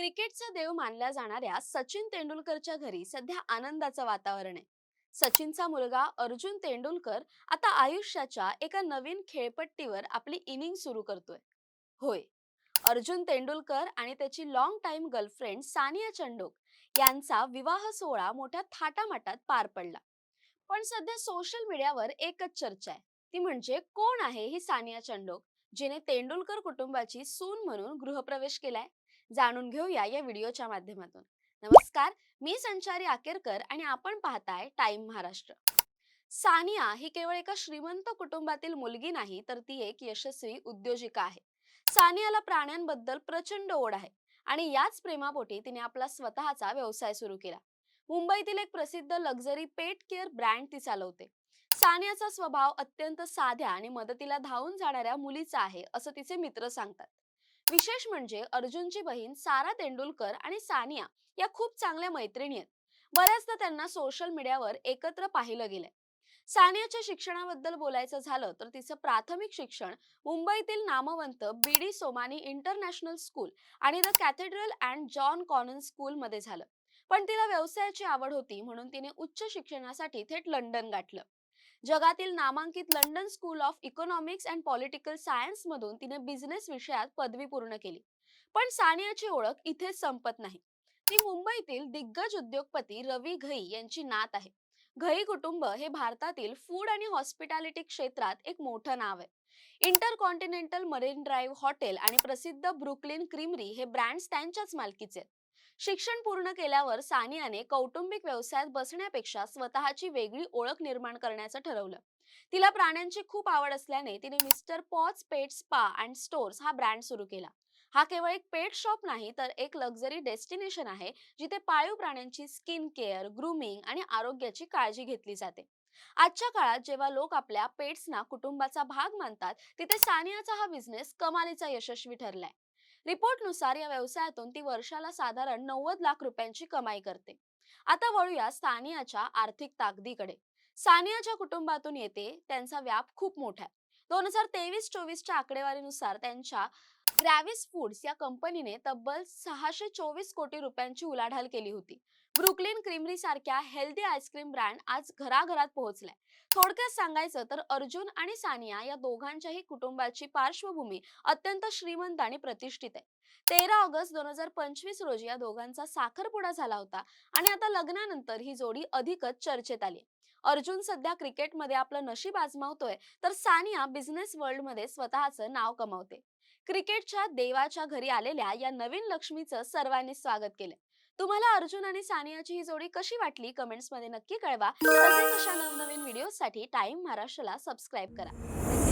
क्रिकेटचा देव मानल्या जाणाऱ्या सचिन तेंडुलकरच्या घरी सध्या आनंदाचं वातावरण आहे. सचिनचा मुलगा अर्जुन तेंडुलकर आता आयुष्याच्या एका नवीन खेळपट्टीवर आपली इनिंग सुरू करतोय. होय, अर्जुन तेंडुलकर आणि त्याची long time girlfriend Saaniya Chandhok यांचा विवाह सोहळा मोठ्या थाटामाटात पार पडला. पण सध्या सोशल मीडियावर एकच चर्चा आहे, ती म्हणजे कोण आहे ही सानिया चंडोक, जिने तेंडुलकर कुटुंबाची सून म्हणून गृहप्रवेश केलाय. जाणून घेऊया या व्हिडिओच्या माध्यमातून. नमस्कार, मी संचारी आकेरकर आणि आपण पाहताय टाइम महाराष्ट्र. सानिया ही केवळ एका श्रीमंत कुटुंबातील मुलगी नाही, तर ती एक यशस्वी उद्योजिका आहे. सानियाला प्राण्यांबद्दल प्रचंड ओढ आहे आणि याच प्रेमापोटी तिने आपला स्वतःचा व्यवसाय सुरू केला. मुंबईतील एक प्रसिद्ध लक्झरी पेट केअर ब्रँड ती चालवते. सानियाचा स्वभाव अत्यंत साध्या आणि मदतीला धावून जाणाऱ्या मुलीचा आहे, असं तिचे मित्र सांगतात. विशेष म्हणजे अर्जुनची बहीण सारा तेंडुलकर आणि सानिया या खूप चांगल्या मैत्रिणी आहेत. बऱ्याचदा त्यांना सोशल मीडियावर एकत्र पाहिलं गेलंय. सानियाच्या शिक्षणाबद्दल बोलायचं झालं तर तिचं प्राथमिक शिक्षण मुंबईतील नामवंत बीडी सोमानी इंटरनॅशनल स्कूल आणि the Cathedral and John Connon school मध्ये झालं. पण तिला व्यवसायाची आवड होती, म्हणून तिने उच्च शिक्षणासाठी थेट लंडन गाठलं. जगातील नामांकित London school of economics and political science मधून तिने बिझनेस विषयात पदवी पूर्ण केली. पण सानियाची ओळख इथेच संपत नाही. ती मुंबईतील दिग्गज उद्योगपती रवी घई यांची नात आहे. घई कुटुंब हे भारतातील फूड आणि हॉस्पिटॅलिटी क्षेत्रात एक मोठं नाव आहे. इंटरकॉन्टिनेंटल मरीन ड्राईव्ह हॉटेल आणि प्रसिद्ध ब्रुकलिन क्रीमरी हे ब्रँड्स त्यांच्याच मालकीचे आहेत. शिक्षण पूर्ण केल्यावर सानियाने कौटुंबिक व्यवसायात बसण्यापेक्षा स्वतःची वेगळी ओळख निर्माण करण्याचं ठरवलं. तिला प्राण्यांची खूप आवड असल्याने तिने mister pause pet spa and stores हा ब्रँड सुरू केला. हा केवळ एक पेट शॉप नाही, तर एक लक्झरी डेस्टिनेशन आहे, जिथे पाळीव प्राण्यांची स्किन केअर, ग्रूमिंग आणि आरोग्याची काळजी घेतली जाते. आजच्या काळात जेव्हा लोक आपल्या पेट्सना कुटुंबाचा भाग मानतात, तिथे सानियाचा हा बिझनेस कमालीचा यशस्वी ठरलाय. रिपोर्टनुसार या व्यवसायातून ती वर्षाला साधारण 90 लाख रुपयांची कमाई करते. आता वळूया सानियाच्या आर्थिक ताकदीकडे. सानियाच्या कुटुंबातून येते त्यांचा व्याप खूप मोठा आहे. 2023-24च्या आकडेवारीनुसार त्यांच्या ग्रॅव्हिस फूड्स या कंपनीने तब्बल 624 कोटी रुपयांची उलाढाल केली होती. ब्रुकलिन क्रीमरी सारख्या हेल्दी आईस्क्रीम ब्रँड आज घराघरात पोहोचलाय. थोडक्यात सांगायचं तर अर्जुन आणि सानिया या दोघांच्याही कुटुंबाची पार्श्वभूमी अत्यंत श्रीमंत आणि प्रतिष्ठित आहे. 13 ऑगस्ट 2025 रोजी या दोघांचा साखरपुडा झाला होता आणि आता लग्नानंतर ही जोडी अधिकच चर्चेत आली. अर्जुन सध्या क्रिकेटमध्ये आपलं नशीब आजमावतोय, तर सानिया बिझनेस वर्ल्डमध्ये स्वतःचं नाव कमावते. क्रिकेटच्या देवाच्या घरी आलेल्या या नवीन लक्ष्मीचं सर्वांनी स्वागत केलं. तुम्हाला अर्जुन आणि सानियाची ही जोडी कशी वाटली, कमेंट्स मध्ये नक्की कळवा. तसेच अशा नवनवीन व्हिडिओसाठी टाइम महाराष्ट्राला सबस्क्राईब करा.